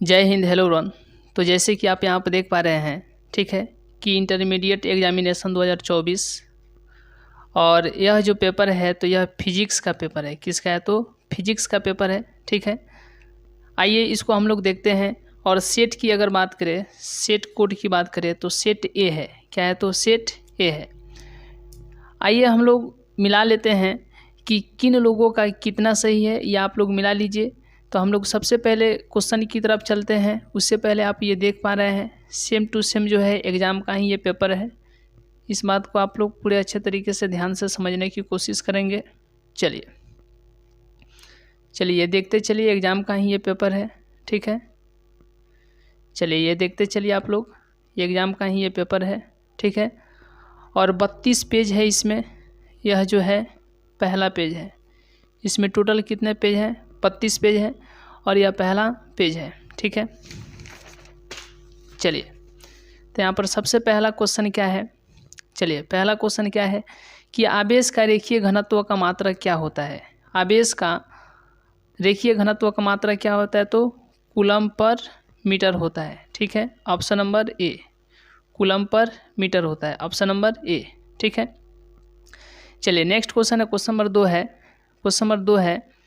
जय Hind, hello run. तो जैसे कि आप यहाँ पर देख पा रहे हैं, ठीक है, कि इंटरमीडिएट एग्जामिनेशन 2024 और यह जो पेपर है तो यह फिजिक्स का पेपर है। किसका है? तो फिजिक्स का पेपर है, ठीक है। आइए इसको हम लोग देखते हैं। और सेट की अगर बात करें, सेट कोड की बात करें तो सेट ए है। क्या है? तो सेट ए है। आइए हम लोग मिला लेते हैं कि किन लोगों का कितना सही है, या आप लोग मिला लीजिए। तो हम लोग सबसे पहले क्वेश्चन की तरफ चलते हैं। उससे पहले आप ये देख पा रहे हैं सेम टू सेम जो है एग्ज़ाम का ही ये पेपर है। इस बात को आप लोग पूरे अच्छे तरीके से ध्यान से समझने की कोशिश करेंगे। चलिए देखते चलिए, एग्ज़ाम का ही ये पेपर है, ठीक है। चलिए ये देखते चलिए आप लोग, ये एग्ज़ाम का ही ये पेपर है, ठीक है। और 32 पेज है इसमें। यह जो है पहला पेज है। इसमें टोटल कितने पेज हैं? 32 पेज है और यह पहला पेज है, ठीक है। चलिए तो यहाँ पर सबसे पहला क्वेश्चन क्या है? चलिए पहला क्वेश्चन क्या है कि आवेश का रेखीय घनत्व का मात्रा क्या होता है? आवेश का रेखीय घनत्व का मात्रा क्या होता है? तो कूलम पर मीटर होता है, ठीक है। ऑप्शन नंबर ए, कूलम पर मीटर होता है, ऑप्शन नंबर ए, ठीक है। चलिए नेक्स्ट क्वेश्चन है, क्वेश्चन नंबर 2 है। क्वेश्चन नंबर 2 है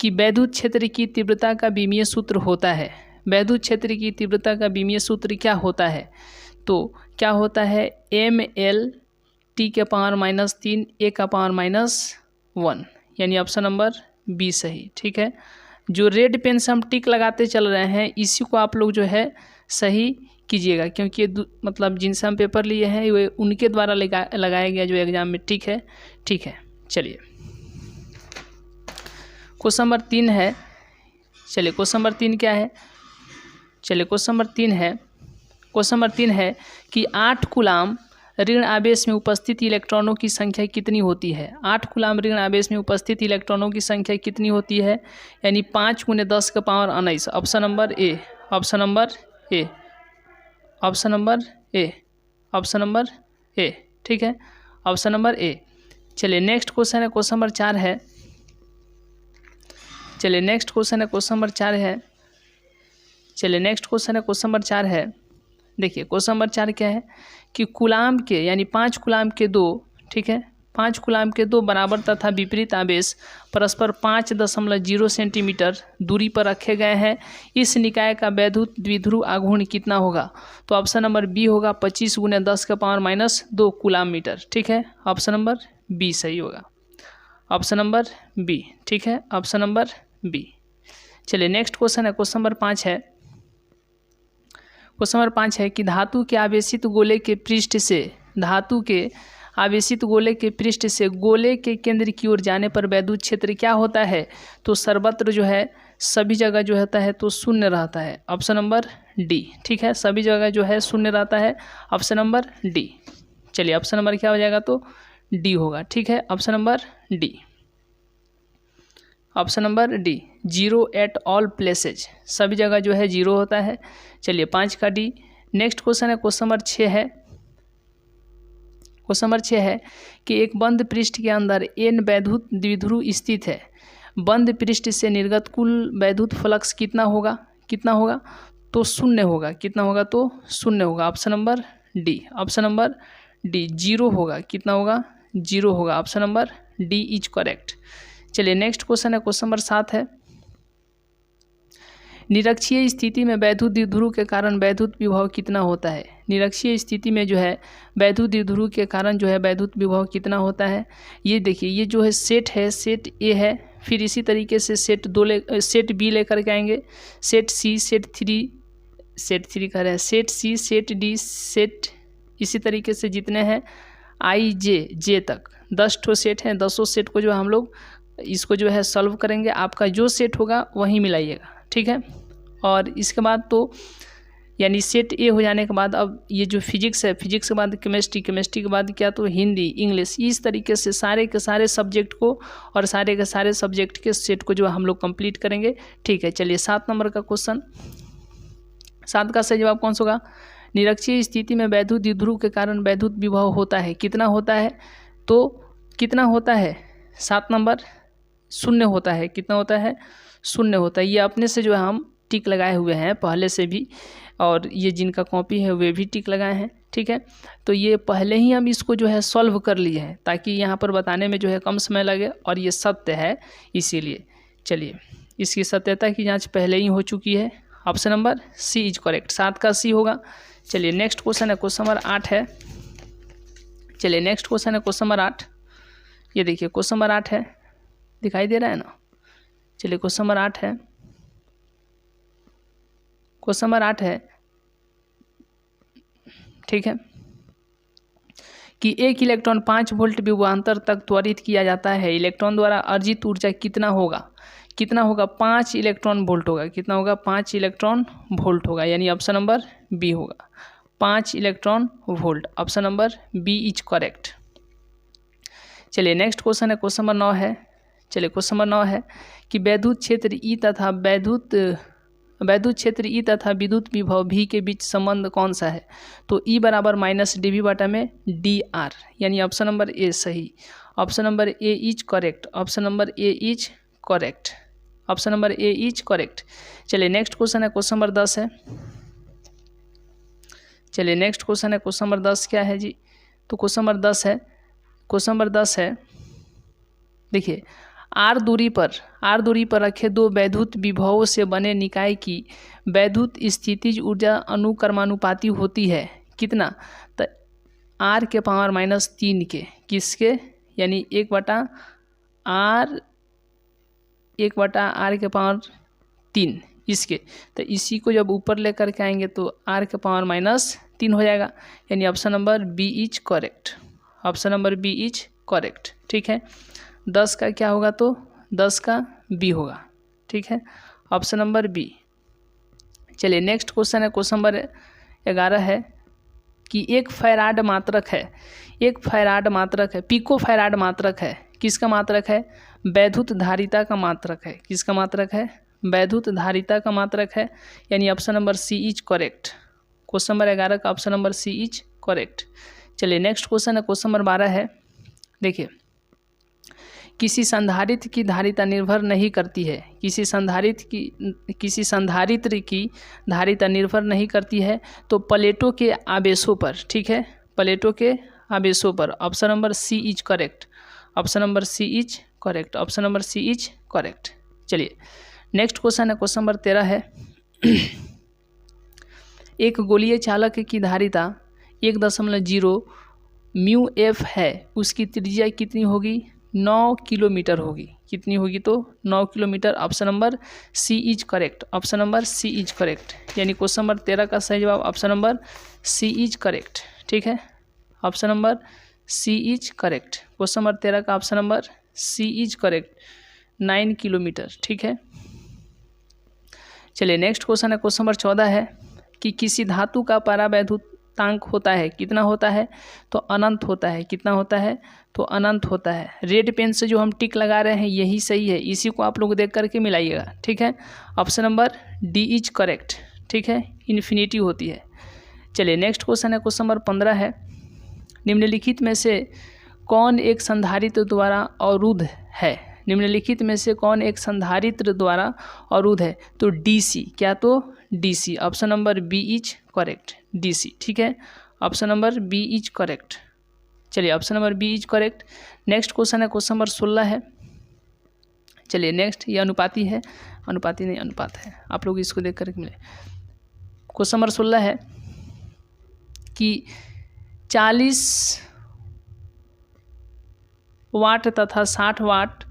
कि वैद्युत क्षेत्र की तीव्रता का विमीय सूत्र होता है। वैद्युत क्षेत्र की तीव्रता का विमीय सूत्र क्या होता है? तो क्या होता है? mL/T⁻³ A⁻⁻1, यानी ऑप्शन नंबर बी सही, ठीक है। जो रेड पेन से हम टिक लगाते चल रहे हैं इसी को आप लोग जो है सही कीजिएगा, क्योंकि मतलब जिनसे हम पेपर लिए हैं वे उनके द्वारा लगाया गया जो एग्ज़ाम में टिक है, ठीक है। चलिए क्वेश्चन नंबर 3 है। चलिए क्वेश्चन नंबर 3 क्या है? चलिए क्वेश्चन नंबर 3 है। क्वेश्चन नंबर 3 है कि 8 कूलाम ऋण आवेश में उपस्थित इलेक्ट्रॉनों की संख्या कितनी होती है? 8 कूलाम ऋण आवेश में उपस्थित इलेक्ट्रॉनों की संख्या कितनी होती है? यानी 5 × 10⁻19, option number A, option number A, option number A, option number A, ठीक है, ऑप्शन नंबर ए। चलिए नेक्स्ट क्वेश्चन है, क्वेश्चन नंबर 4 है। चलिए नेक्स्ट क्वेश्चन है, क्वेश्चन नंबर 4 है। चलिए नेक्स्ट क्वेश्चन है, क्वेश्चन नंबर 4 है। देखिए क्वेश्चन नंबर 4 क्या है कि कूलाम के, यानी 5 कूलाम के 2, ठीक है, 5 कूलाम के 2 बराबर तथा विपरीत आवेश परस्पर 5.0 सेंटीमीटर दूरी पर रखे गए हैं। इस निकाय का वैद्युत द्विध्रुव आघूर्ण कितना होगा? तो ऑप्शन नंबर बी होगा 25 × 10⁻−2 कूलाम मीटर, ठीक है, ऑप्शन नंबर बी सही होगा, ऑप्शन नंबर बी, ठीक है, ऑप्शन नंबर बी। चलिए नेक्स्ट क्वेश्चन है, क्वेश्चन नंबर 5 है। क्वेश्चन नंबर 5 है कि धातु के आवेशित गोले के पृष्ठ से, धातु के आवेशित गोले के पृष्ठ से गोले के केंद्र की ओर जाने पर वैद्युत क्षेत्र क्या होता है? तो सर्वत्र जो है सभी जगह जो होता है तो शून्य रहता है, ऑप्शन नंबर डी, ठीक है, सभी जगह जो है शून्य रहता है, ऑप्शन नंबर डी। चलिए ऑप्शन नंबर क्या हो जाएगा? तो डी होगा, ठीक है, option number D, option number D, 0 at all places, सभी जगह जो है 0 होता है। चलिए 5 का डी। नेक्स्ट क्वेश्चन है, क्वेश्चन नंबर 6 है। क्वेश्चन नंबर 6 है कि एक बंद पृष्ठ के अंदर n वैद्युत द्विध्रुव स्थित है। बंद पृष्ठ से निर्गत कुल वैद्युत फ्लक्स कितना होगा? कितना होगा? तो 0 होगा। कितना होगा? तो 0 होगा, option number D, option number D, 0 होगा। कितना होगा? 0 होगा, option number D is correct. चलिए नेक्स्ट क्वेश्चन है, क्वेश्चन नंबर 7 है। निरक्षीय स्थिति में वैद्युत द्विध्रुव के कारण वैद्युत विभव कितना होता है? निरक्षीय स्थिति में जो है वैद्युत द्विध्रुव के कारण जो है वैद्युत विभव कितना होता है? ये देखिए, ये जो है सेट है, सेट ए है, फिर इसी तरीके से सेट सेट बी लेकर के आएंगे, सेट सी, सेट थ्री कह रहे हैं, सेट सी, सेट डी, सेट, इसी तरीके से जितने हैं आई जे तक 10 ठो सेट हैं। 10 सेट को जो हम लोग इसको जो है सॉल्व करेंगे। आपका जो सेट होगा वहीं मिलाइएगा, ठीक है। और इसके बाद तो यानी सेट ए हो जाने के बाद अब ये जो फिजिक्स है, फिजिक्स के बाद केमिस्ट्री, केमिस्ट्री के बाद क्या तो हिंदी, इंग्लिश, इस तरीके से सारे के सारे सब्जेक्ट को और सारे के सारे सब्जेक्ट के सेट को जो हम लोग कंप्लीट करेंगे, ठीक है। चलिए 7 नंबर का क्वेश्चन, 7 का सही जवाब कौन सा होगा? निरक्षीय स्थिति में वैद्युत द्विध्रुव के कारण वैद्युत विभव होता है। कितना होता है? तो कितना होता है? 7 नंबर 0 होता है। कितना होता है? 0 होता है। ये अपने से जो है हम टिक लगाए हुए हैं पहले से भी, और ये जिनका कॉपी है वे भी टिक लगाए हैं, ठीक है। तो ये पहले ही हम इसको जो है सॉल्व कर लिए हैं ताकि यहाँ पर बताने में जो है कम समय लगे, और ये सत्य है इसीलिए। चलिए, इसकी सत्यता की जांच पहले ही हो चुकी है। Option number C is correct, 7 का सी होगा। चलिए नेक्स्ट क्वेश्चन है, क्वेश्चन नंबर 8 है। चलिए नेक्स्ट क्वेश्चन है क्वेश्चन नंबर 8। ये देखिए क्वेश्चन नंबर 8 है, दिखाई दे रहा है ना। चलिए क्वेश्चन नंबर 8 है, क्वेश्चन नंबर 8 है, ठीक है, कि एक इलेक्ट्रॉन 5 वोल्ट विभवांतर तक त्वरित किया जाता है, इलेक्ट्रॉन द्वारा अर्जित ऊर्जा कितना होगा? कितना होगा? 5 इलेक्ट्रॉन वोल्ट होगा। कितना होगा? 5 इलेक्ट्रॉन वोल्ट होगा, यानी ऑप्शन नंबर बी होगा, 5 electron volt. Option number B is correct. चलिए नेक्स्ट क्वेश्चन है, क्वेश्चन नंबर 9 है। चलिए क्वेश्चन नंबर 9 है कि वैद्युत क्षेत्र ई तथा वैद्युत क्षेत्र ई तथा विद्युत विभव भी के बीच संबंध कौन सा है? तो ई बराबर माइनस डी वी बटा में डी आर, यानी ऑप्शन नंबर ए सही। Option number A is correct. Option number A is correct. Option number A is correct. चलिए नेक्स्ट क्वेश्चन है, क्वेश्चन नंबर 10 है। चलिए नेक्स्ट क्वेश्चन है, क्वेश्चन नंबर 10 क्या है जी? तो क्वेश्चन नंबर 10 है, क्वेश्चन नंबर 10 है, देखिए, आर दूरी पर रखे दो वैद्युत विभवों से बने निकाय की वैद्युत स्थितिज ऊर्जा अनुक्रमानुपाती होती है कितना? तो आर के पावर -3 के, किसके? यानी 1/r के पावर 3 इसके। तो इसी को जब ऊपर लेकर के आएंगे तो r के पावर -3 हो जाएगा, यानी option number B is correct. Option number B is correct, ठीक है। 10 का क्या होगा? तो 10 का बी होगा, ठीक है, ऑप्शन नंबर बी। चलिए नेक्स्ट क्वेश्चन है, क्वेश्चन नंबर 11 है कि एक फैराड मात्रक है, एक फैराड मात्रक है, पिको फैराड मात्रक है, किसका मात्रक है? वैद्युत धारिता का मात्रक है। किसका मात्रक है? वैद्युत धारिता का मात्रक है, यानी option number C is correct. Question number 11 का option number C is correct. चलिए नेक्स्ट क्वेश्चन है, क्वेश्चन नंबर 12 है। देखिए, किसी संधारित्र की धारिता निर्भर नहीं करती है, किसी संधारित्र की धारिता निर्भर नहीं करती है तो प्लेटों के आवेशों पर, ठीक है, प्लेटों के आवेशों पर। Option number C is correct. Option number C is correct. Option number C is correct. चलिए नेक्स्ट क्वेश्चन है, क्वेश्चन नंबर 13 है। एक गोलीय चालक की धारिता 1.0 म्यू एफ है, उसकी त्रिज्या कितनी होगी? 9 किलोमीटर होगी। कितनी होगी? तो 9 kilometre. Option number C is correct. Option number C is correct, यानी क्वेश्चन नंबर 13 का सही जवाब option number C is correct, ठीक है, option number C is correct. Question number 13 का option number C is correct, 9 kilometre, ठीक है। चलिए नेक्स्ट क्वेश्चन है, क्वेश्चन नंबर 14 है कि किसी धातु का परावैद्युतांक होता है, कितना होता है? तो अनंत होता है। कितना होता है? तो अनंत होता है। रेड पेन से जो हम टिक लगा रहे हैं यही सही है, इसी को आप लोग देख करके मिलाइएगा, ठीक है। Option number D is correct, ठीक है, इन्फिनिटी होती है। चलिए नेक्स्ट क्वेश्चन है, क्वेश्चन नंबर 15 है। निम्नलिखित में से कौन एक संधारित्र द्वारा अवरुद्ध है? निम्नलिखित में से कौन एक संधारित्र द्वारा अवरुद्ध है? तो डीसी। क्या? तो DC. Option number B is correct, DC, ठीक है, option number B is correct. चलिए option number B is correct. Next question है, क्वेश्चन नंबर 16 है। चलिए नेक्स्ट, ये अनुपाती है, अनुपाती नहीं अनुपात है, आप लोग इसको देख करके मिले। क्वेश्चन नंबर 16 है कि 40 वाट तथा 60 वाट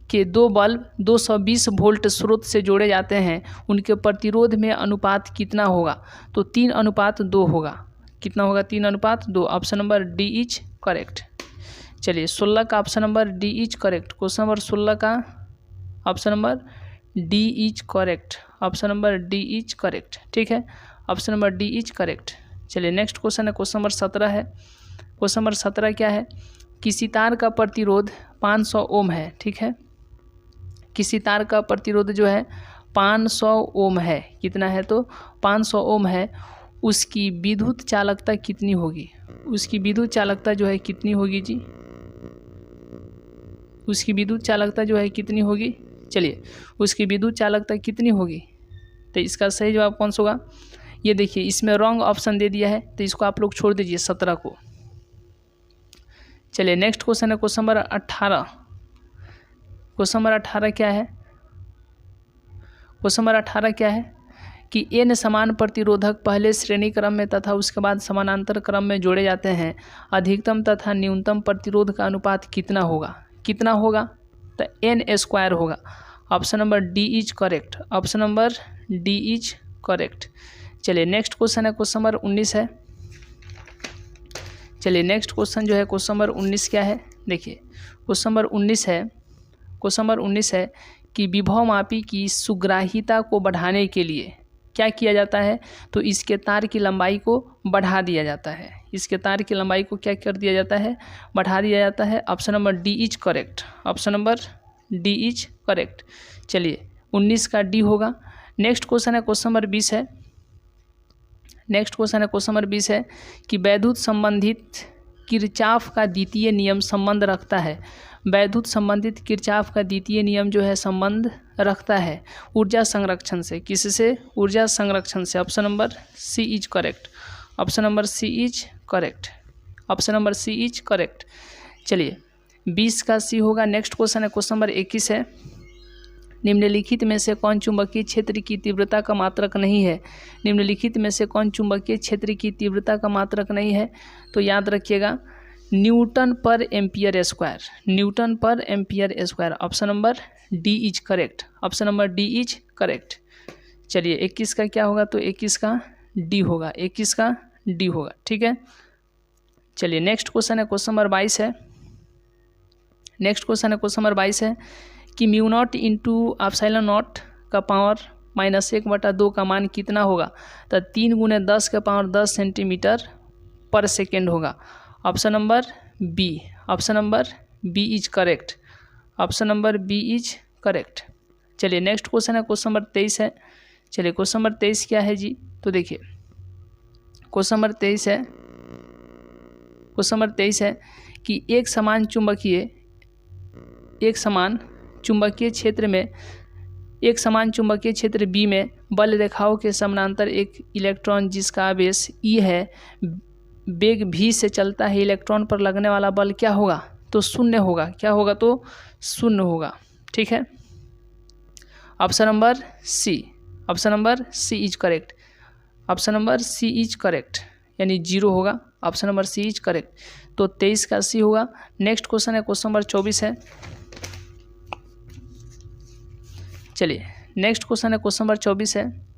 के दो बल्ब 220 वोल्ट स्रोत से जोड़े जाते हैं, उनके प्रतिरोध में अनुपात कितना होगा? तो 3:2 होगा। कितना होगा? 3:2। Option number D is correct. चलिए 16 का option number D is correct. Question number 16 का option number D is correct. Option number D is correct, ठीक है, option number D is correct. चलिए नेक्स्ट क्वेश्चन है, क्वेश्चन नंबर 17 है। Question number 17 क्या है? किसी तार का प्रतिरोध 500 ओम है, ठीक है, किसी तार का प्रतिरोध जो है 500 ओम है। कितना है? तो 500 ओम है। उसकी विद्युत चालकता कितनी होगी? उसकी विद्युत चालकता जो है कितनी होगी जी? उसकी विद्युत चालकता जो है कितनी होगी? चलिए उसकी विद्युत चालकता कितनी होगी? तो इसका सही जवाब कौन सा होगा? ये देखिए इसमें रॉन्ग ऑप्शन दे दिया है, तो इसको आप लोग छोड़ दीजिए 17 को। चलिए नेक्स्ट क्वेश्चन है क्वेश्चन नंबर 18। क्वेश्चन नंबर 18 क्या है? क्वेश्चन नंबर 18 क्या है कि n समान प्रतिरोधक पहले श्रेणी क्रम में तथा उसके बाद समानांतर क्रम में जोड़े जाते हैं, अधिकतम तथा न्यूनतम प्रतिरोध का अनुपात कितना होगा? कितना होगा? तो n² होगा। Option number D is correct. Option number D is correct. चलिए नेक्स्ट क्वेश्चन है क्वेश्चन नंबर 19 है। चलिए नेक्स्ट क्वेश्चन जो है क्वेश्चन नंबर 19 क्या है? देखिए क्वेश्चन नंबर 19 है, क्वेश्चन नंबर 19 है कि विभव मापी की सुग्राह्यता को बढ़ाने के लिए क्या किया जाता है? तो इसके तार की लंबाई को बढ़ा दिया जाता है। इसके तार की लंबाई को क्या कर दिया जाता है? बढ़ा दिया जाता है। Option number D is correct. Option number D is correct. चलिए 19 का डी होगा। नेक्स्ट क्वेश्चन है क्वेश्चन नंबर 20 है। नेक्स्ट क्वेश्चन है क्वेश्चन नंबर 20 है कि वैद्युत संबंधित किरचॉफ का द्वितीय नियम संबंध रखता है। वैद्युत संबंधित किरचॉफ का द्वितीय नियम जो है संबंध रखता है ऊर्जा संरक्षण से। किससे? ऊर्जा संरक्षण से। Option number C is correct. Option number C is correct. Option number C is correct. चलिए 20 का सी होगा। नेक्स्ट क्वेश्चन है क्वेश्चन नंबर 21 है। निम्नलिखित में से कौन चुंबकीय क्षेत्र की तीव्रता का मात्रक नहीं है? निम्नलिखित में से कौन चुंबकीय क्षेत्र की तीव्रता का मात्रक नहीं है? तो याद रखिएगा न्यूटन पर एम्पियर स्क्वायर। न्यूटन पर ampere square. Option number D is correct. Option number D is correct. चलिए 21 का क्या होगा? तो 21 का डी होगा। 21 का डी होगा। ठीक है। चलिए नेक्स्ट क्वेश्चन है क्वेश्चन नंबर 22 है। नेक्स्ट क्वेश्चन है क्वेश्चन नंबर 22 है कि μ0 इंटू ε0 का पावर -1/2 का मान कितना होगा? तो 3 × 10⁻10 सेंटीमीटर पर सेकेंड होगा। Option number B. Option number B is correct. Option number B is correct. चलिए नेक्स्ट क्वेश्चन है क्वेश्चन नंबर 23 है। चलिए क्वेश्चन नंबर 23 क्या है जी? तो देखिए क्वेश्चन नंबर 23 है, क्वेश्चन नंबर 23 है कि एक समान चुंबकीय क्षेत्र बी में बल रेखाओं के समानांतर एक इलेक्ट्रॉन जिसका आवेश ई है वेग v से चलता है, इलेक्ट्रॉन पर लगने वाला बल क्या होगा? तो 0 होगा। क्या होगा? तो 0 होगा। ठीक है। Option number C. Option number C is correct. Option number C is correct यानी 0 होगा। Option number C is correct. तो 23 का सी होगा। नेक्स्ट क्वेश्चन है क्वेश्चन नंबर 24 है। चलिए नेक्स्ट क्वेश्चन है क्वेश्चन नंबर 24 है।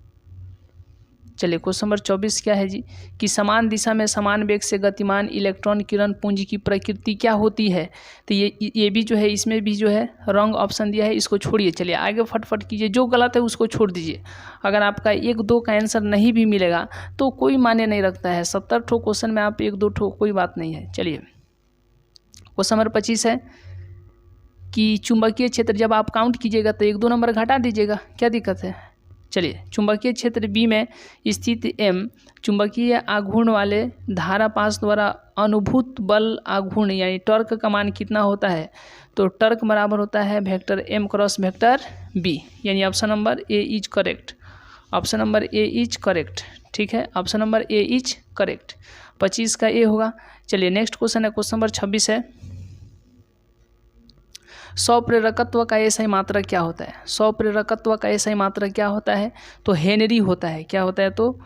चलिए क्वेश्चन नंबर 24 क्या है जी? कि समान दिशा में समान वेग से गतिमान इलेक्ट्रॉन किरण पुंज की प्रकृति क्या होती है? तो ये भी जो है इसमें भी जो है रॉन्ग ऑप्शन दिया है, इसको छोड़िए। चलिए आगे फटफट कीजिए, जो गलत है उसको छोड़ दीजिए। अगर आपका 1-2 का आंसर नहीं भी मिलेगा तो कोई मायने नहीं रखता है। 70 ठो क्वेश्चन में आप 1-2 ठो कोई बात नहीं है। चलिए क्वेश्चन नंबर 25 है कि चुंबकीय क्षेत्र जब आप काउंट कीजिएगा तो 1-2 नंबर घटा दीजिएगा, क्या दिक्कत है? चलिए चुंबकीय क्षेत्र बी में स्थित एम चुंबकीय आघूर्ण वाले धारा पास द्वारा अनुभूत बल आघूर्ण यानी टॉर्क का मान कितना होता है? तो टॉर्क बराबर होता है vector M cross vector B यानी option number A is correct. Option number A is correct. ठीक है। Option number A is correct. 25 का ए होगा। चलिए नेक्स्ट क्वेश्चन है क्वेश्चन नंबर 26 है। स्वप्रेरकत्व का एसआई मात्रक क्या होता है? स्वप्रेरकत्व का एसआई मात्रक क्या होता है? तो हेनरी होता है। क्या होता है? तो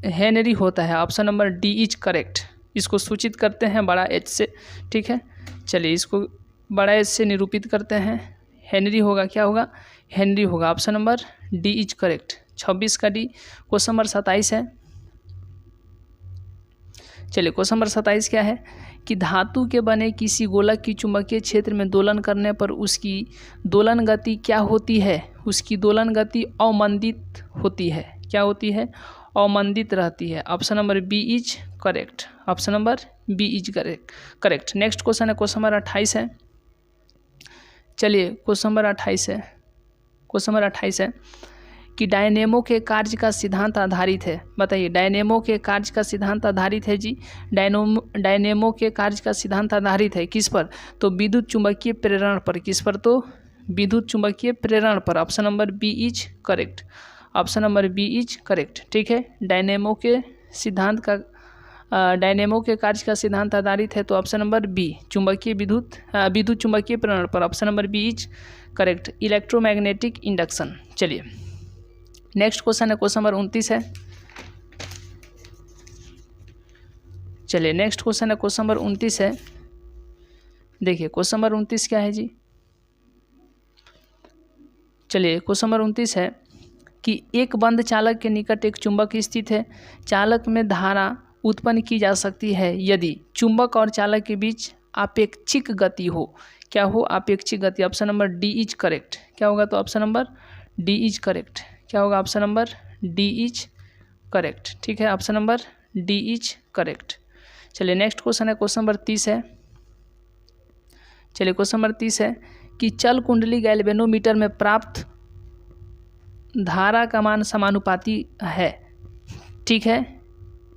हेनरी होता है। Option number D is correct. इसको सूचित करते हैं बड़ा एच से। ठीक है। चलिए इसको बड़ा एच से निरूपित करते हैं। हेनरी होगा। क्या होगा? हेनरी होगा। Option number D is correct. 26 का डी। क्वेश्चन नंबर 27 है। चलिए क्वेश्चन नंबर 27 क्या है कि धातु के बने किसी गोलक की चुंबकीय क्षेत्र में दोलन करने पर उसकी दोलन गति क्या होती है? उसकी दोलन गति अवमंदित होती है। क्या होती है? अवमंदित रहती है। Option number B is correct. Option number B is correct. Next question है क्वेश्चन नंबर 28 है। चलिए क्वेश्चन नंबर 28 है। क्वेश्चन नंबर 28 है कि डायनेमो के कार्य का सिद्धांत आधारित है। बताइए डायनेमो के कार्य का सिद्धांत आधारित है जी। डायनेमो के कार्य का सिद्धांत आधारित है किस पर? तो विद्युत चुंबकीय प्रेरण पर। किस पर? तो विद्युत चुंबकीय प्रेरण पर। Option number B is correct. Option number B is correct. ठीक है, डायनेमो के कार्य का सिद्धांत आधारित है, तो ऑप्शन नंबर बी चुंबकीय विद्युत चुंबकीय प्रेरण पर, option number B is correct. Electromagnetic induction. चलिए नेक्स्ट क्वेश्चन है, क्वेश्चन नंबर 29 है। चलिए नेक्स्ट क्वेश्चन है, क्वेश्चन नंबर 29 है। देखिए क्वेश्चन नंबर 29 क्या है जी। चलिए क्वेश्चन नंबर 29 है कि एक बंद चालक के निकट एक चुंबक स्थित है। चालक में धारा उत्पन्न की जा सकती है यदि चुंबक और चालक के बीच आपेक्षिक गति हो। क्या हो? आपेक्षिक गति। Option number D is correct. क्या होगा? तो option number D is correct. क्या होगा? Option number D is correct. ठीक है, option number D is correct. चलिए नेक्स्ट क्वेश्चन है, क्वेश्चन नंबर 30 है। चलिए क्वेश्चन नंबर 30 है कि चल कुंडली गैल्वेनोमीटर में प्राप्त धारा का मान समानुपाती है। ठीक है,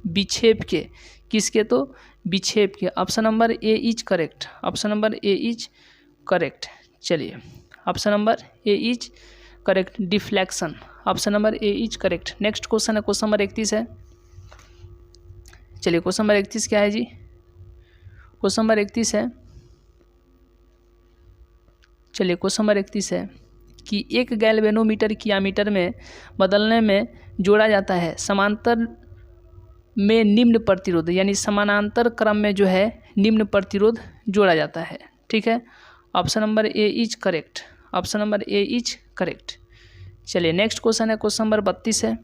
विक्षेप के। किसके? तो विक्षेप के। Option number A is correct. Option number A is correct. चलिए option number A is correct. Deflection. Option number A is correct. Next question है, क्वेश्चन नंबर 31 है। चलिए क्वेश्चन नंबर 31 क्या है जी। क्वेश्चन नंबर 31 है। चलिए क्वेश्चन नंबर 31 है कि एक गैल्वेनोमीटर की एमीटर में बदलने में जोड़ा जाता है समांतर में निम्न प्रतिरोध, यानी समानांतर क्रम में जो है निम्न प्रतिरोध जोड़ा जाता है। ठीक है, option number A is correct. Option number A is correct. चलिए नेक्स्ट क्वेश्चन है, क्वेश्चन नंबर 32 है।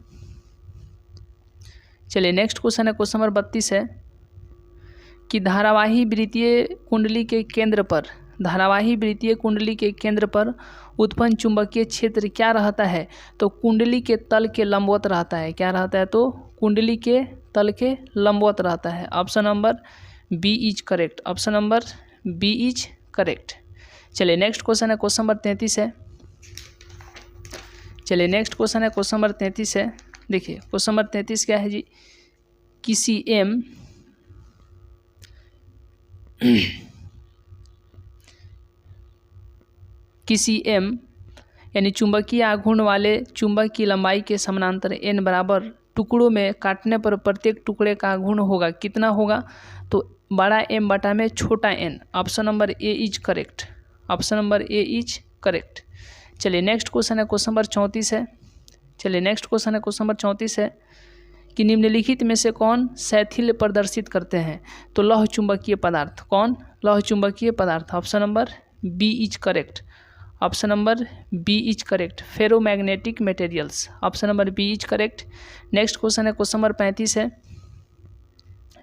चलिए नेक्स्ट क्वेश्चन है, क्वेश्चन नंबर 32 है कि धारावाही वृत्तीय कुंडली के केंद्र पर उत्पन्न चुंबकीय क्षेत्र क्या रहता है? तो कुंडली के तल के लंबवत रहता है। क्या रहता है? तो कुंडली के तल के लंबवत रहता है। Option number B is correct. Option number B is correct. चलिए नेक्स्ट क्वेश्चन है, क्वेश्चन नंबर 33 है। चलिए नेक्स्ट क्वेश्चन है, क्वेश्चन नंबर 33 है। देखिए क्वेश्चन नंबर 33 क्या है जी। किसी एम यानी चुंबकीय आघूर्ण वाले चुंबक की लंबाई के समानांतर एन बराबर टुकड़ों में काटने पर प्रत्येक टुकड़े का आघूर्ण होगा। कितना होगा? तो बड़ा एम बटा में छोटा n. Option number A is correct. Option number A is correct. चलिए नेक्स्ट क्वेश्चन है, क्वेश्चन नंबर 34 है। चलिए नेक्स्ट क्वेश्चन है, क्वेश्चन नंबर 34 है कि निम्नलिखित में से कौन शैथिल्य प्रदर्शित करते हैं? तो लौह चुंबकीय पदार्थ। कौन? लौह चुंबकीय पदार्थ। Option number B is correct. Option number B is correct. Ferromagnetic materials. Option number B is correct. Next question है, क्वेश्चन नंबर 35 है।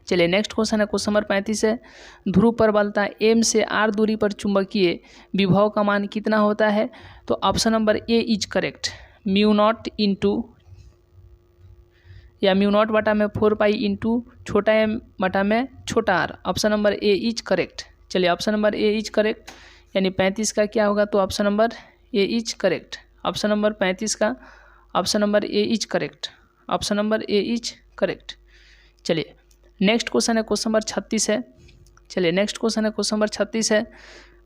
चलिए नेक्स्ट क्वेश्चन है, क्वेश्चन नंबर 35 है। ध्रुव प्रबलता एम से आर दूरी पर चुंबकीय विभव का मान कितना होता है? तो option number A is correct. Mu naught बटा में 4 पाई इंटू छोटा एम बटा में छोटा R. Option number A is correct. चलिए option number A is correct, यानी 35 का क्या होगा? तो option number A is correct. Option number 35 का option number A is correct. Option number A is correct. चलिए नेक्स्ट क्वेश्चन है, क्वेश्चन नंबर 36 है। चलिए नेक्स्ट क्वेश्चन है, क्वेश्चन नंबर 36 है।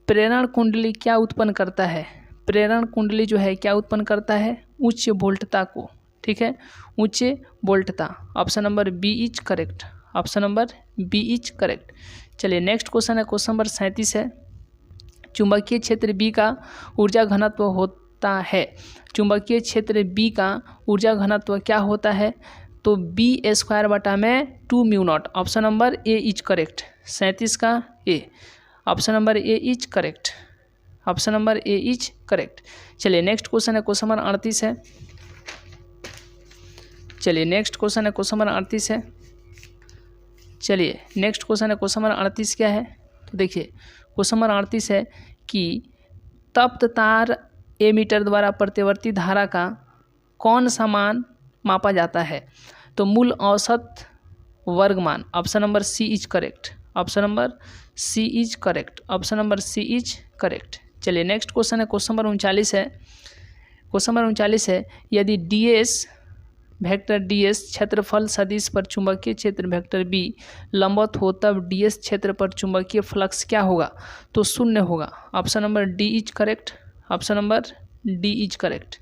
प्रेरण कुंडली क्या उत्पन्न करता है? प्रेरण कुंडली जो है क्या उत्पन्न करता है? उच्च वोल्टता को। ठीक है, उच्च वोल्टता। Option number B is correct. Option number B is correct. चलिए नेक्स्ट क्वेश्चन है, क्वेश्चन नंबर 37 है। चुंबकीय क्षेत्र बी का ऊर्जा घनत्व होता है। चुंबकीय क्षेत्र बी का ऊर्जा घनत्व क्या होता है? तो बी स्क्वायर बटा में 2 mu naught. Option number A is correct. 37 का A. Option number A is correct. Option number A is correct. चलिए नेक्स्ट क्वेश्चन है, क्वेश्चन नंबर 38 है। चलिए नेक्स्ट क्वेश्चन है, क्वेश्चन नंबर 38 है। चलिए नेक्स्ट क्वेश्चन है, क्वेश्चन नंबर 38 क्या है? तो देखिए क्वेश्चन नंबर 38 है कि तप्त तार एमीटर द्वारा प्रत्यावर्ती धारा का कौन सा मान मापा जाता है? तो मूल औसत वर्गमान। Option number C is correct. Option number C is correct. Option number C is correct. चलिए नेक्स्ट क्वेश्चन है, क्वेश्चन नंबर 39 है। क्वेश्चन नंबर 39 है, यदि वेक्टर ds क्षेत्रफल सदिश पर चुंबकीय क्षेत्र वेक्टर b लंबवत हो तब ds क्षेत्र पर चुंबकीय फ्लक्स क्या होगा? तो 0 होगा। Option number D is correct. Option number D is correct.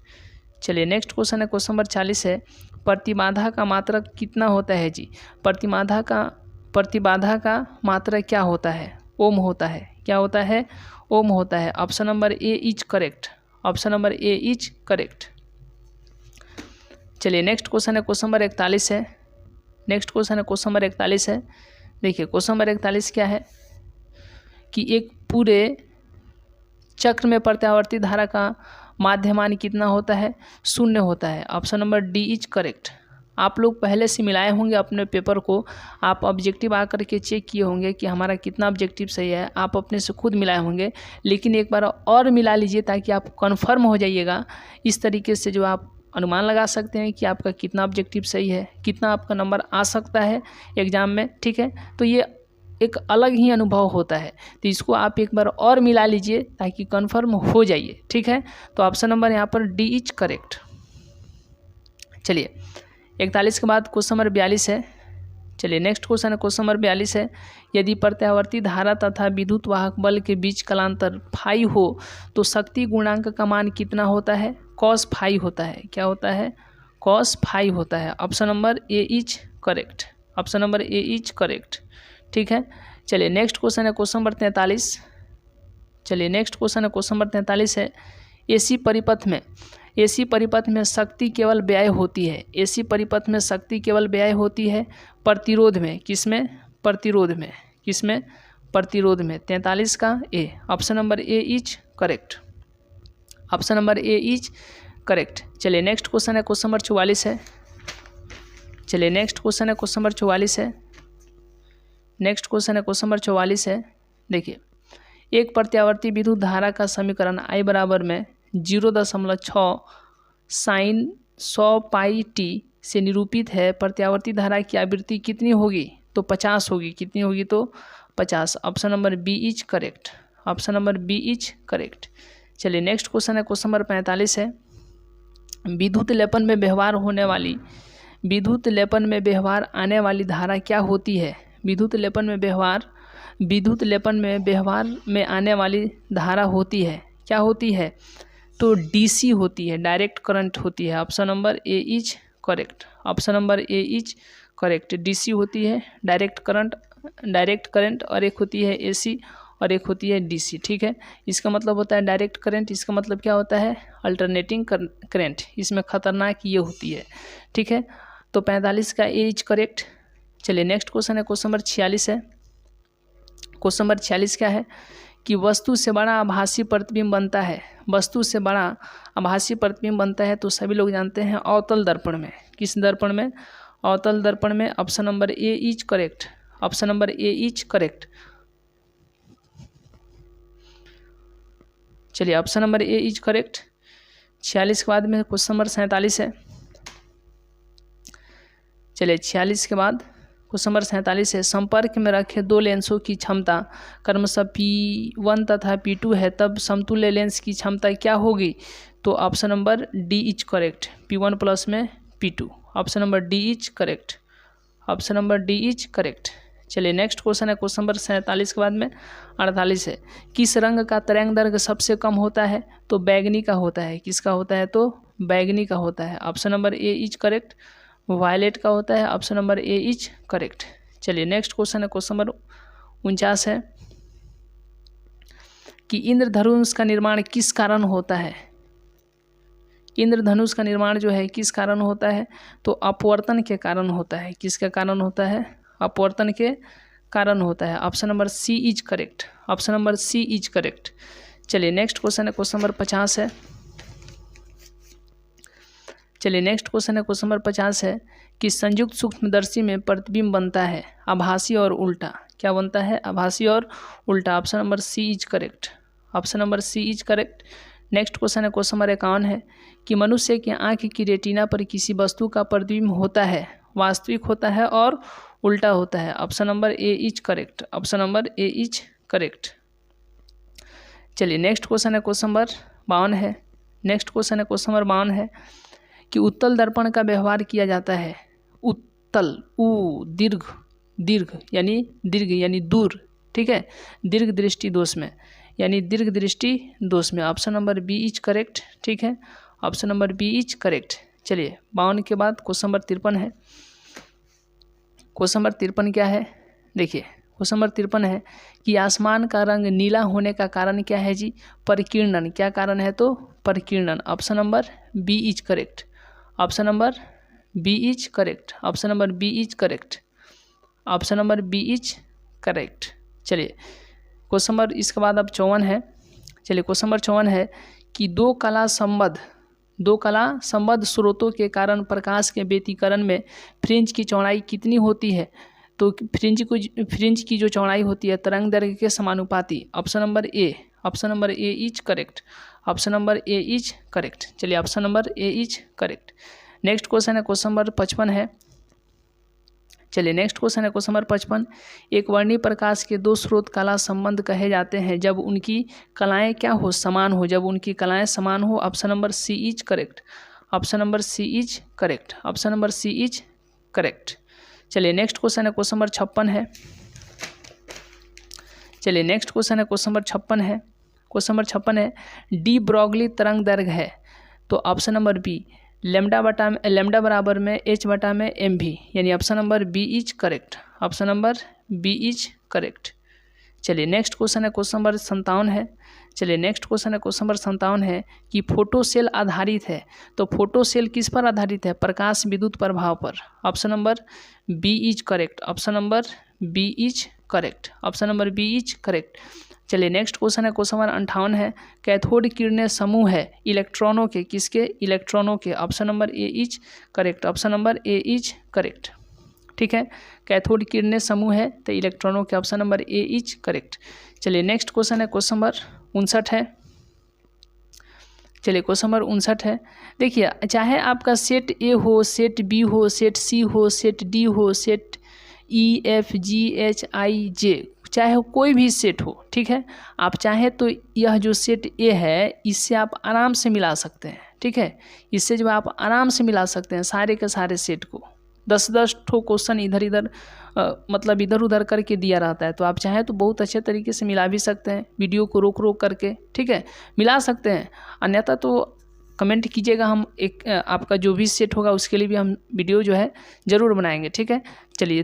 चलिए नेक्स्ट क्वेश्चन है, क्वेश्चन नंबर 40 है, प्रतिबाधा का मात्रक कितना होता है जी? प्रतिबाधा का मात्रक क्या होता है? ओम होता है। क्या होता है? ओम होता है। Option number A is correct. Option number A is correct. चलिए नेक्स्ट क्वेश्चन है, क्वेश्चन नंबर 41 है। नेक्स्ट क्वेश्चन है, क्वेश्चन नंबर 41 है। देखिए क्वेश्चन नंबर 41 क्या है कि एक पूरे चक्र में प्रत्यावर्ती धारा का माध्यमान कितना होता है? 0 होता है। Option number D is correct. आप लोग पहले से मिलाए होंगे अपने पेपर को, आप ऑब्जेक्टिव आकर के चेक किए होंगे कि हमारा कितना ऑब्जेक्टिव सही है, आप अपने से खुद मिलाए होंगे, लेकिन एक बार और मिला लीजिए ताकि आप कंफर्म हो जाइएगा। इस तरीके से जो आप अनुमान लगा सकते हैं कि आपका कितना ऑब्जेक्टिव सही है, कितना आपका नंबर आ सकता है एग्ज़ाम में। ठीक है, तो ये एक अलग ही अनुभव होता है, तो इसको आप एक बार और मिला लीजिए ताकि कंफर्म हो जाइए। ठीक है, तो ऑप्शन नंबर यहाँ पर डी इज करेक्ट। चलिए 41 के बाद क्वेश्चन नंबर 42 है। चलिए नेक्स्ट क्वेश्चन है, क्वेश्चन नंबर 42 है, यदि प्रत्यावर्ती धारा तथा विद्युत वाहक बल के बीच कलांतर फाई हो तो शक्ति गुणांक का मान कितना होता है? कॉस फाई होता है। क्या होता है? कॉस फाई होता है। Option number A is correct. Option number A is correct. ठीक है, चलिए नेक्स्ट क्वेश्चन है, क्वेश्चन नंबर 43। चलिए नेक्स्ट क्वेश्चन है, क्वेश्चन नंबर 43 है, एसी परिपथ में शक्ति केवल व्यय होती है। एसी परिपथ में शक्ति केवल व्यय होती है प्रतिरोध में। किसमें? प्रतिरोध में। किसमें? प्रतिरोध में। 43 का A. Option number A is correct. Option number A is correct. चलिए नेक्स्ट क्वेश्चन है, क्वेश्चन नंबर 44 है। चलिए नेक्स्ट क्वेश्चन है, क्वेश्चन नंबर 44 है। नेक्स्ट क्वेश्चन है, क्वेश्चन नंबर 44 है। देखिए एक प्रत्यावर्ती विद्युत धारा का समीकरण I बराबर में 0.6 साइन 100 पाई टी से निरूपित है। प्रत्यावर्ती धारा की आवृत्ति कितनी होगी? तो 50 होगी। कितनी होगी? तो 50। Option number B is correct. Option number B is correct. चलिए नेक्स्ट क्वेश्चन है, क्वेश्चन नंबर 45 है, विद्युत लेपन में व्यवहार आने वाली धारा क्या होती है? विद्युत लेपन में व्यवहार में आने वाली धारा होती है। क्या होती है? तो डीसी होती है, डायरेक्ट करंट होती है। Option number A is correct. Option number A is correct. DC होती है डायरेक्ट करंट, और एक होती है एसी और एक होती है डीसी। ठीक है, इसका मतलब होता है डायरेक्ट करंट, इसका मतलब क्या होता है? Alternating current. इसमें खतरनाक ये होती है। ठीक है, तो 45 का ए इज करेक्ट। चलिए नेक्स्ट क्वेश्चन है, क्वेश्चन नंबर 46 है। क्वेश्चन नंबर 46 क्या है कि वस्तु से बड़ा आभासी प्रतिबिंब बनता है। वस्तु से बड़ा आभासी प्रतिबिंब बनता है तो सभी लोग जानते हैं अवतल दर्पण में। किस दर्पण में? अवतल दर्पण में। Option number A is correct. Option number A is correct. चलिए option number A is correct. 46 के बाद में क्वेश्चन नंबर 47 है। चलिए 46 के बाद क्वेश्चन नंबर 47 है, संपर्क में रखे दो लेंसों की क्षमता क्रमशः P1 तथा P2 है, तब समतुल्य लेंस की क्षमता क्या होगी? तो option number D is correct. P1 plus में P2। Option number D is correct. Option number D is correct. चलिए नेक्स्ट क्वेश्चन है, क्वेश्चन नंबर 47 के बाद में 48 है, किस रंग का तरंग दैर्घ्य सबसे कम होता है? तो बैगनी का होता है। किसका होता है? तो बैगनी का होता है। Option number A is correct. Violet का होता है। Option number A is correct. चलिए नेक्स्ट क्वेश्चन है, क्वेश्चन नंबर 49 है कि इंद्रधनुष का निर्माण किस कारण होता है? इंद्रधनुष का निर्माण जो है किस कारण होता है? तो अपवर्तन के कारण होता है। किसके कारण होता है? अपवर्तन के कारण होता है। Option number C is correct. Option number C is correct. चलिए नेक्स्ट क्वेश्चन है, क्वेश्चन नंबर 50 है। चलिए नेक्स्ट क्वेश्चन है, क्वेश्चन नंबर 50 है कि संयुक्त सूक्ष्मदर्शी में प्रतिबिंब बनता है आभासी और उल्टा। क्या बनता है? आभासी और उल्टा। Option number C is correct. Option number C is correct. Next question है, क्वेश्चन नंबर 51 है कि मनुष्य की आंख की रेटिना पर किसी वस्तु का प्रतिबिंब होता है, वास्तविक होता है और उल्टा होता है। Option number A is correct. Option number A is correct. चलिए नेक्स्ट क्वेश्चन है, क्वेश्चन नंबर 52 है। नेक्स्ट क्वेश्चन है, क्वेश्चन नंबर 52 है कि उत्तल दर्पण का व्यवहार किया जाता है। उत्तल दीर्घ यानी दूर। ठीक है, दीर्घ दृष्टि दोष में, यानी दीर्घ दृष्टि दोष में। Option number B is correct. ठीक है, option number B is correct. चलिए 52 के बाद क्वेश्चन नंबर 53 है। क्वेश्चन नंबर 53 क्या है, देखिए क्वेश्चन नंबर 53 है कि आसमान का रंग नीला होने का कारण क्या है जी, परिकीर्णन। क्या कारण है, तो परिकीर्णन। Option number B is correct. Option number B is correct. Option number B is correct. Option number B is correct. चलिए क्वेश्चन नंबर इसके बाद अब 54 है। चलिए क्वेश्चन नंबर 54 है कि दो कला संबद्ध स्रोतों के कारण प्रकाश के व्यतिकरण में फ्रिंज की चौड़ाई कितनी होती है। तो फ्रिंज की जो चौड़ाई होती है तरंग दैर्घ्य के समानुपाती। Option number A. Option number A is correct. Option number A is correct. चलिए option number A is correct. Next question है क्वेश्चन नंबर 55 है। चलिए नेक्स्ट क्वेश्चन है क्वेश्चन नंबर 55। एक वर्णीय प्रकाश के दो स्रोत कला संबंध कहे जाते हैं जब उनकी कलाएं क्या हो, समान हो। जब उनकी कलाएं समान हो। Option number C is correct. Option number C is correct. Option number C is correct. चलिए नेक्स्ट क्वेश्चन है क्वेश्चन नंबर 56 है। चलिए नेक्स्ट क्वेश्चन है क्वेश्चन नंबर 56 है। क्वेश्चन नंबर 56 है डी ब्रॉगली तरंग दैर्घ्य है। तो ऑप्शन नंबर बी लैम्डा बराबर में एच बटा में एम भी, यानी option number B is correct. Option number B is correct. चलिए नेक्स्ट क्वेश्चन है क्वेश्चन नंबर 57 है। चलिए नेक्स्ट क्वेश्चन है क्वेश्चन नंबर 57 है कि फोटो सेल आधारित है। तो फोटो सेल किस पर आधारित है, प्रकाश विद्युत प्रभाव पर। Option number B is correct. Option number B is correct. Option number B is correct. चलिए नेक्स्ट क्वेश्चन है क्वेश्चन नंबर 58 है कैथोड किरणें समूह है इलेक्ट्रॉनों के, किसके, इलेक्ट्रॉनों के। Option number A is correct. Option number A is correct. ठीक है, कैथोड किरणें समूह है तो इलेक्ट्रॉनों के। Option number A is correct. चलिए नेक्स्ट क्वेश्चन है क्वेश्चन नंबर 59 है। चलिए क्वेश्चन नंबर 59 है। देखिए चाहे आपका सेट ए हो, सेट बी हो, सेट सी हो, सेट डी हो, set E F G H I J, चाहे कोई भी सेट हो, ठीक है, आप चाहे तो यह जो सेट ए है इससे आप आराम से मिला सकते हैं। ठीक है, इससे जो आप आराम से मिला सकते हैं सारे के सारे सेट को। 10-10 ठो क्वेश्चन इधर मतलब इधर उधर करके दिया रहता है, तो आप चाहें तो बहुत अच्छे तरीके से मिला भी सकते हैं, वीडियो को रोक करके। ठीक है, मिला सकते हैं। अन्यथा तो कमेंट कीजिएगा, हम एक आपका जो भी सेट होगा उसके लिए भी हम वीडियो जो है ज़रूर बनाएंगे। ठीक है, चलिए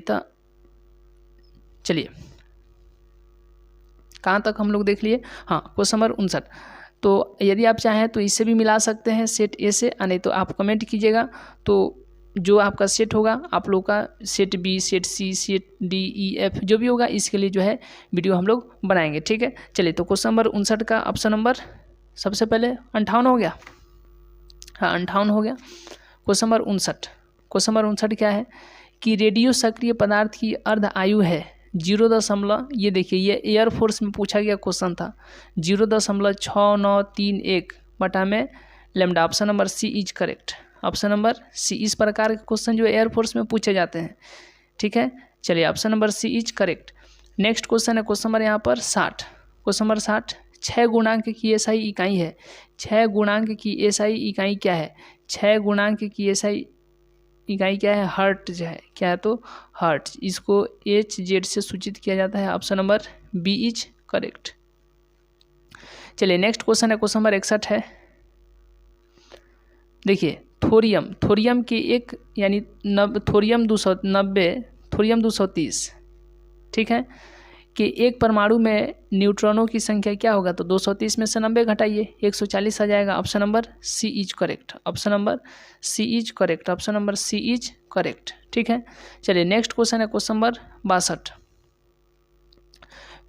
कहाँ तक हम लोग देख लिए। हाँ, क्वेश्चन नंबर 59। तो यदि आप चाहें तो इससे भी मिला सकते हैं सेट ए से, नहीं तो आप कमेंट कीजिएगा। तो जो आपका सेट होगा आप लोग का, सेट बी, सेट सी, सेट डी, ई, एफ जो भी होगा, इसके लिए जो है वीडियो हम लोग बनाएंगे। ठीक है, चलिए तो क्वेश्चन नंबर 59 का ऑप्शन नंबर सबसे पहले 58 हो गया। हाँ 58 हो गया। Question number 59। क्वेश्चन नंबर 59 क्या है कि रेडियो सक्रिय पदार्थ की अर्ध आयु है 0. ये देखिए ये एयरफोर्स में पूछा गया क्वेश्चन था, 0.6931 बटा में lambda. Option number C is correct. Option number C, इस प्रकार के क्वेश्चन जो एयरफोर्स में पूछे जाते हैं। ठीक है, चलिए option number C is correct. Next question है क्वेश्चन नंबर यहाँ पर 60। क्वेश्चन नंबर 60 6 गुणांक की एसआई इकाई है। 6 गुणांक की एसआई इकाई क्या है, 6 गुणांक की एसआई इकाई क्या है, हर्ट जो है, क्या है तो हर्ट। इसको एच जेड से सूचित किया जाता है। Option number B is correct. चलिए नेक्स्ट क्वेश्चन है क्वेश्चन नंबर 61 है। देखिए थोरियम के एक यानी थोरियम 230, ठीक है, कि एक परमाणु में न्यूट्रॉनों की संख्या क्या होगा, तो 230 में से 90 घटाइए 140 आ जाएगा। Option number C is correct. Option number C is correct. Option number C is correct. ठीक है, चलिए नेक्स्ट क्वेश्चन है क्वेश्चन नंबर 62।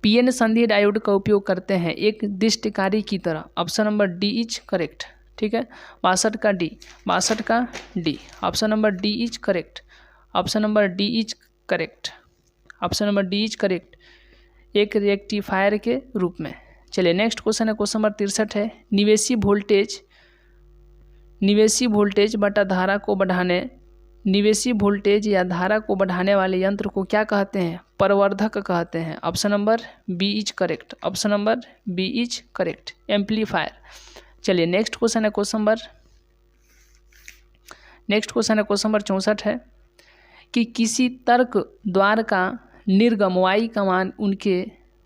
पीएन संधि डायोड का उपयोग करते हैं एक दिष्टकारी की तरह। Option number D is correct. ठीक है, 62 का डी, 62 का D. Option number D is correct. Option number D is correct. Option number D is correct, एक रेक्टिफायर के रूप में। चलिए नेक्स्ट क्वेश्चन है क्वेश्चन नंबर 63 है। निवेशी वोल्टेज बटा धारा को बढ़ाने, निवेशी वोल्टेज या धारा को बढ़ाने वाले यंत्र को क्या कहते हैं, प्रवर्धक कहते हैं। Option number B is correct. Option number B is correct, amplifier. चलिए नेक्स्ट क्वेश्चन है क्वेश्चन नंबर 64 है कि किसी तर्क द्वार का निर्गम y का मान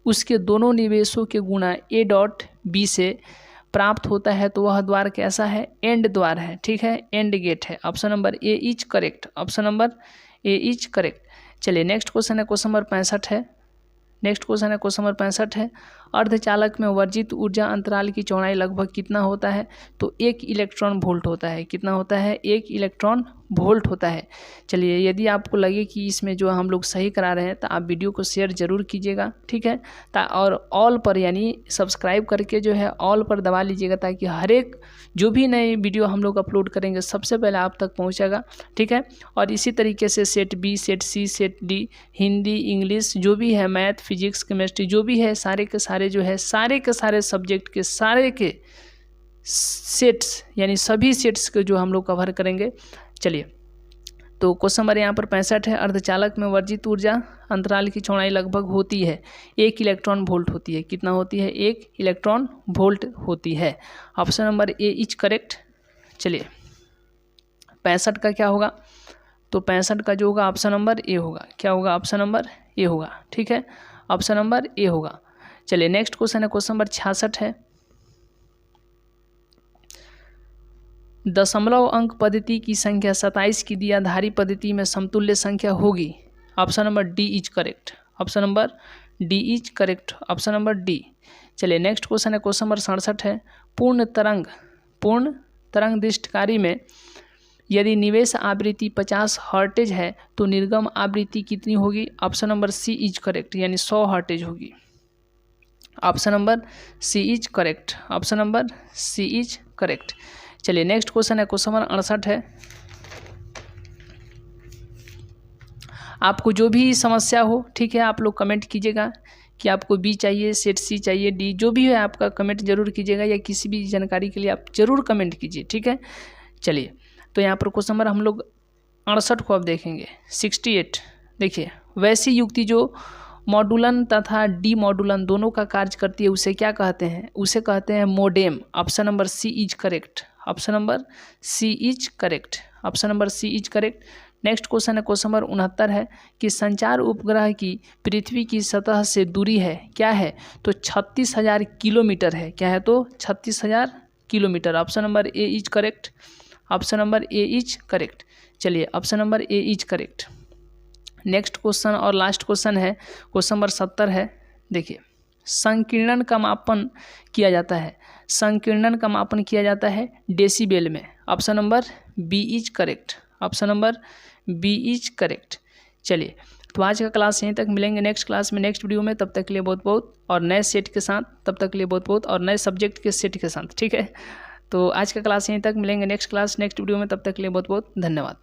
उसके दोनों निवेशों के गुणा a डॉट b से प्राप्त होता है तो वह द्वार कैसा है, एंड द्वार है, ठीक है, एंड गेट है। Option number A is correct, option number A is correct. चलिए नेक्स्ट क्वेश्चन है क्वेश्चन नंबर 65 है। नेक्स्ट क्वेश्चन है क्वेश्चन नंबर 65 है। अर्धचालक में वर्जित ऊर्जा अंतराल की चौड़ाई लगभग कितना होता है, तो 1 इलेक्ट्रॉन वोल्ट होता है। कितना होता है, 1 इलेक्ट्रॉन वोल्ट होता है। चलिए यदि आपको लगे कि इसमें जो हम लोग सही करा रहे हैं तो आप वीडियो को शेयर जरूर कीजिएगा, ठीक है, और ऑल पर यानी सब्सक्राइब करके जो है ऑल पर दबा लीजिएगा, ताकि हर एक जो भी नए वीडियो हम लोग अपलोड करेंगे सबसे पहले आप तक पहुंचेगा, ठीक है। और इसी तरीके से सेट बी, सेट सी, सेट डी, हिंदी, इंग्लिश जो भी है, मैथ, फिजिक्स, केमिस्ट्री जो भी है, सारे के सारे जो है सारे के सारे सब्जेक्ट के सारे के सेट्स यानी सभी सेट्स को जो हम लोग कवर करेंगे। चलिए तो क्वेश्चन नंबर यहाँ पर 65 है। अर्धचालक में वर्जित ऊर्जा अंतराल की चौड़ाई लगभग होती है 1 इलेक्ट्रॉन वोल्ट होती है। कितना होती है, 1 इलेक्ट्रॉन वोल्ट होती है। Option number A is correct. चलिए 65 का क्या होगा, तो 65 का जो होगा ऑप्शन नंबर ए होगा। क्या होगा, ऑप्शन नंबर ए होगा, ठीक है, ऑप्शन नंबर ए होगा। चलिए नेक्स्ट क्वेश्चन है क्वेश्चन नंबर 66 है। दशमलव अंक पद्धति की संख्या 27 की द्विआधारी पद्धति में समतुल्य संख्या होगी। Option number D is correct, option number D is correct, option number D. चलिए नेक्स्ट क्वेश्चन है क्वेश्चन नंबर 67 है। पूर्ण तरंग दृष्टिकारी में यदि निवेश आवृत्ति 50 हर्टेज है तो निर्गम आवृत्ति कितनी होगी। Option number C is correct, यानी 100 हर्टेज होगी। Option number C is correct, option number C is correct. चलिए नेक्स्ट क्वेश्चन है क्वेश्चन नंबर 68 है। आपको जो भी समस्या हो, ठीक है, आप लोग कमेंट कीजिएगा कि आपको बी चाहिए, सेट सी चाहिए, डी, जो भी है आपका कमेंट जरूर कीजिएगा, या किसी भी जानकारी के लिए आप जरूर कमेंट कीजिए, ठीक है। चलिए तो यहाँ पर क्वेश्चन नंबर हम लोग 68 को अब देखेंगे। 68 देखिए, वैसी युक्ति जो मॉडुलन तथा डी मॉडुलन दोनों का कार्य करती है उसे क्या कहते हैं, उसे कहते हैं modem. Option number C is correct, option number C is correct, option number C is correct. Next question है क्वेश्चन नंबर 69 है कि संचार उपग्रह की पृथ्वी की सतह से दूरी है, क्या है, तो 36,000 किलोमीटर है। क्या है, तो 36,000 kilometre. Option number A is correct, option number A is correct. चलिए option number A is correct. Next question और लास्ट क्वेश्चन है क्वेश्चन नंबर 70 है। देखिए, संकीर्णन का मापन किया जाता है, संकीर्णन का मापन किया जाता है डेसीबेल में। Option number B is correct, option number B is correct. चलिए तो आज का क्लास यहीं तक, मिलेंगे नेक्स्ट क्लास में नेक्स्ट वीडियो में। तब तक के लिए बहुत बहुत, और नए सेट के साथ, तब तक के लिए बहुत बहुत, और नए सब्जेक्ट के सेट के साथ, ठीक है। तो आज का क्लास यहीं तक, मिलेंगे नेक्स्ट क्लास नेक्स्ट वीडियो में। तब तक के लिए बहुत बहुत धन्यवाद।